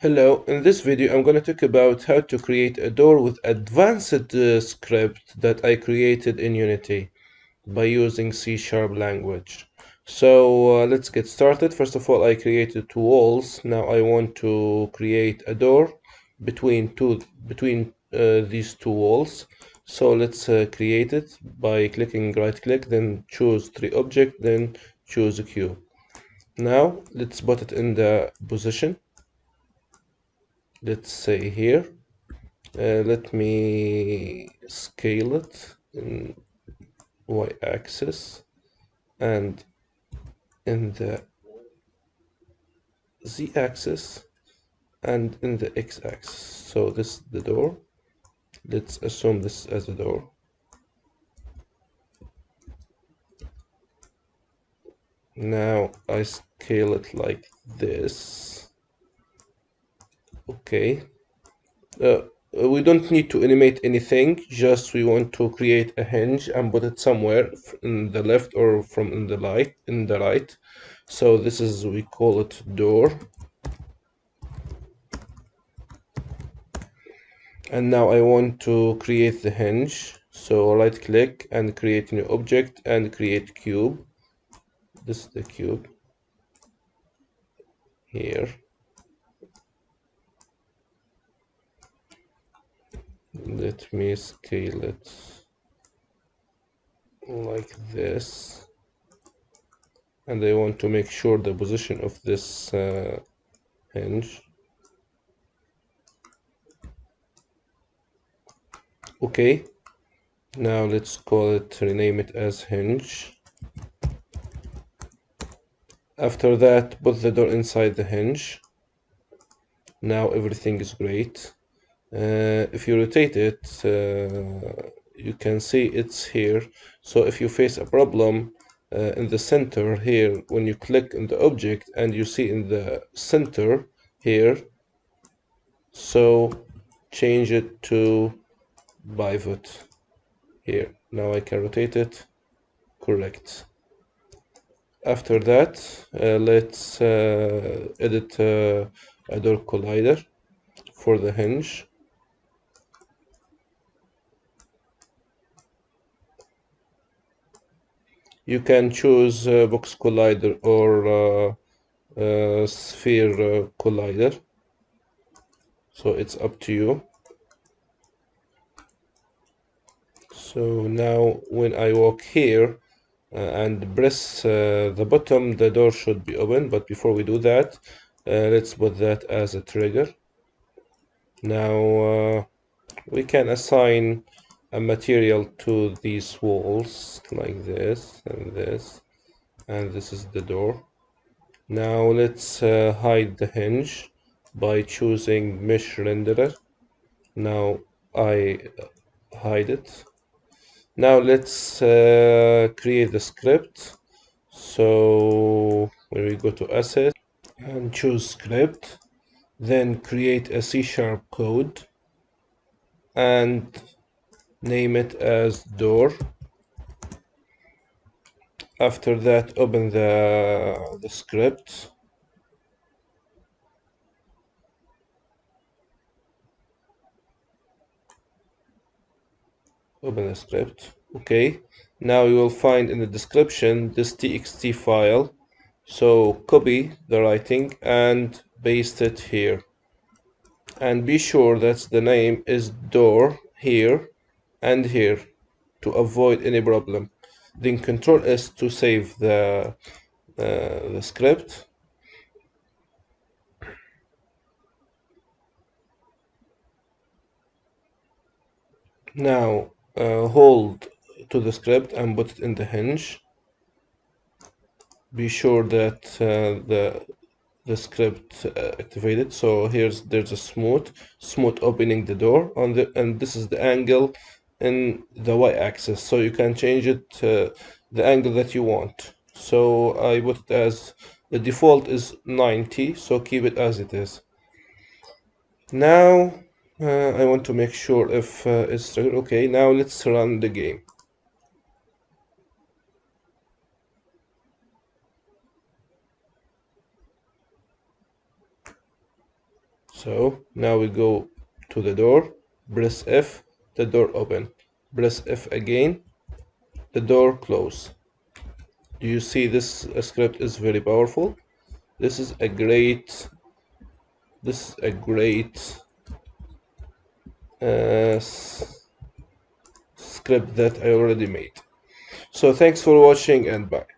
Hello, in this video I'm going to talk about how to create a door with advanced script that I created in Unity by using C# language. So let's get started. First of all, I created two walls. Now I want to create a door between these two walls. So let's create it by clicking right click, then choose three object, then choose a cube. Now let's put it in the position. Let's say here. Let me scale it in y-axis and in the z-axis and in the x-axis. So this is the door. Let's assume this as a door. Now I scale it like this. Okay. We don't need to animate anything, just we want to create a hinge and put it somewhere in the left or from in the right. So this is, we call it door. And now I want to create the hinge. So right click and create new object and create cube. This is the cube here. Let me scale it like this. And I want to make sure the position of this hinge. Okay. Now let's call it, rename it as hinge. After that, put the door inside the hinge. Now everything is great. If you rotate it, you can see it's here. So if you face a problem in the center here, when you click on the object and you see in the center here, so change it to pivot here. Now I can rotate it. Correct. After that, let's edit a door collider for the hinge. You can choose box collider or sphere collider, so it's up to you. So now when I walk here and press the bottom, the door should be open, but before we do that, let's put that as a trigger. Now we can assign a material to these walls like this and this, and this is the door. Now let's hide the hinge by choosing mesh renderer. Now I hide it. Now let's create the script. So when we go to asset and choose script, then create a C# code and name it as door. After that, open the script. Open the script. Okay. Now you will find in the description this txt file. So copy the writing and paste it here. And be sure that the name is door here and here to avoid any problem. Then Control S to save the script. Now hold to the script and put it in the hinge. Be sure that the script activated. So there's a smooth opening the door on the, and this is the angle in the y-axis, so you can change it the angle that you want. So I put it as the default is 90, so keep it as it is. Now I want to make sure if it's triggered. Okay, now let's run the game. So now we go to the door, press F, the door open, press F again, the door close. Do you see this script is very powerful? This is a great uh, script that I already made. So thanks for watching and bye.